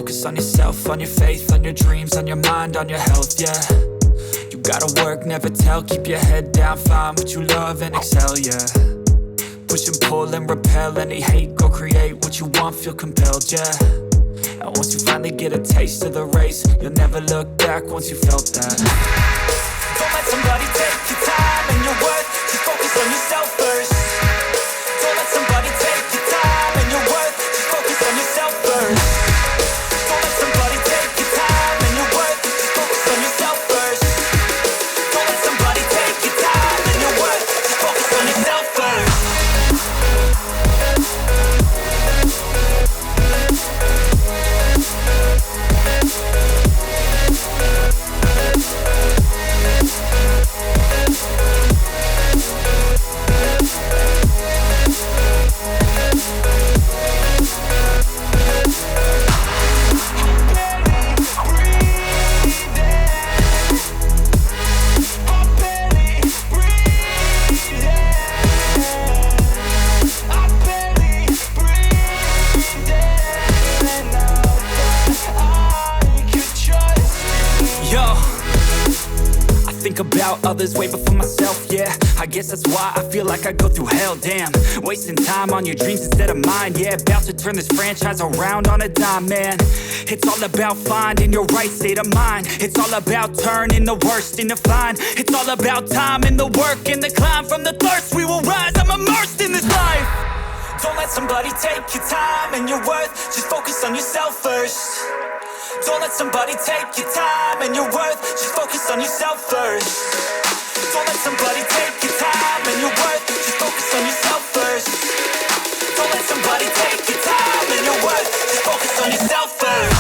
focus on yourself, on your faith, on your dreams, on your mind, on your health, yeah. You gotta work, never tell, keep your head down, find what you love and excel, yeah. Push and pull and repel any hate, go create what you want, feel compelled, yeah. And once you finally get a taste of the race, you'll never look back once you felt that. Don't let somebody take your time and your worth, just focus on yourself first. Don't let somebody take your time and your worth, just focus on yourself first. Don't let somebody take your time and your worth, just focus on yourself first. Don't let somebody take your time and your worth, just focus on yourself first. Think about others way before myself, yeah. I guess that's why I feel like I go through hell, damn. Wasting time on your dreams instead of mine, yeah. About to turn this franchise around on a dime, man. It's all about finding your right state of mind. It's all about turning the worst into fine. It's all about time and the work and the climb. From the thirst we will rise, I'm immersed in this life. Don't let somebody take your time and your worth, just focus on yourself first. Don't let somebody take your time and your worth, just focus on yourself first. Don't let somebody take your time and your worth, just focus on yourself first. Don't let somebody take your time and your worth, just focus on yourself first.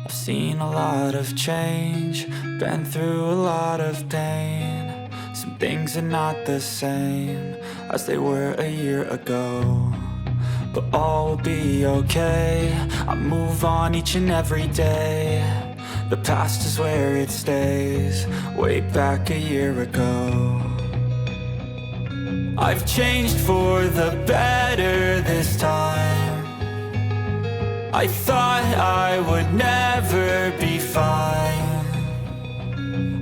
Seen a lot of change, been through a lot of pain. Some things are not the same as they were a year ago, but all will be okay. I move on each and every day. The past is where it stays, way back a year ago. I've changed for the better this time. I thought I would never be fine.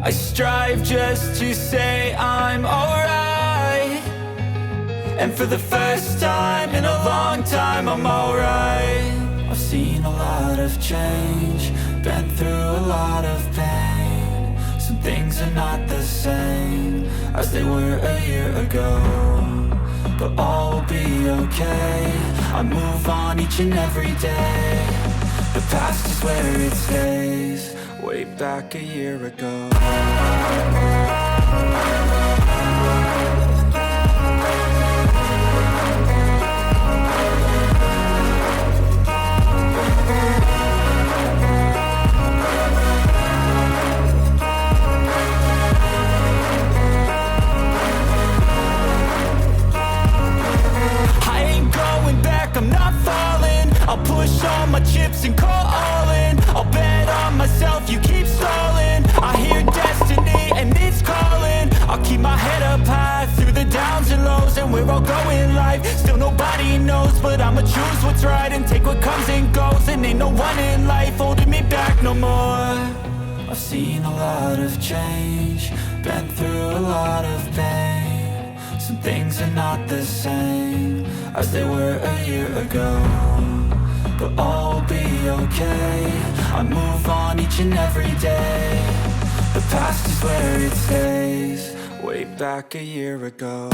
I strive just to say I'm alright, and for the first time in a long time I'm alright. I've seen a lot of change, been through a lot of pain. Some things are not the same as they were a year ago, but all will be okay. I move on each and every day. The past is where it stays, way back a year ago. I'm not falling, I'll push all my chips and call all in. I'll bet on myself, you keep stalling. I hear destiny and it's calling. I'll keep my head up high through the downs and lows, and we're all going life. Still nobody knows, but I'ma choose what's right and take what comes and goes. And ain't no one in life holding me back no more. I've seen a lot of change, been through a lot of pain. Some things are not the same as they were a year ago, but all will be okay. I move on each and every day. The past is where it stays, way back a year ago.